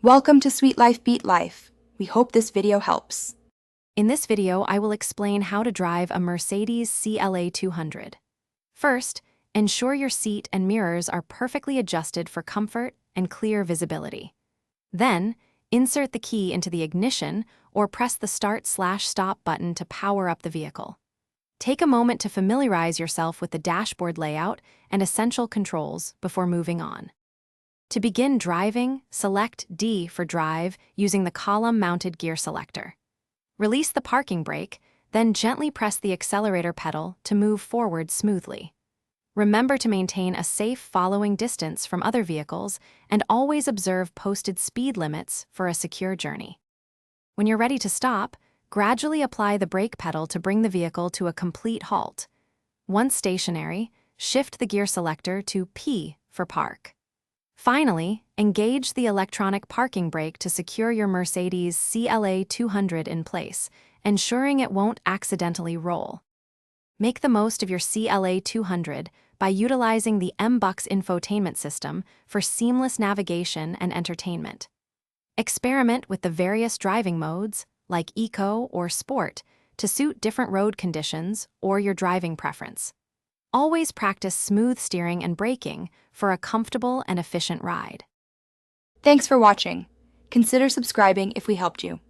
Welcome to Sweet Life Beat Life. We hope this video helps. In this video, I will explain how to drive a Mercedes CLA 200. First, ensure your seat and mirrors are perfectly adjusted for comfort and clear visibility. Then, insert the key into the ignition or press the start/stop button to power up the vehicle. Take a moment to familiarize yourself with the dashboard layout and essential controls before moving on. To begin driving, select D for drive using the column-mounted gear selector. Release the parking brake, then gently press the accelerator pedal to move forward smoothly. Remember to maintain a safe following distance from other vehicles and always observe posted speed limits for a secure journey. When you're ready to stop, gradually apply the brake pedal to bring the vehicle to a complete halt. Once stationary, shift the gear selector to P for park. Finally, engage the electronic parking brake to secure your Mercedes CLA 200 in place, ensuring it won't accidentally roll. Make the most of your CLA 200 by utilizing the MBUX infotainment system for seamless navigation and entertainment. Experiment with the various driving modes, like Eco or Sport, to suit different road conditions or your driving preference. Always practice smooth steering and braking for a comfortable and efficient ride. Thanks for watching. Consider subscribing if we helped you.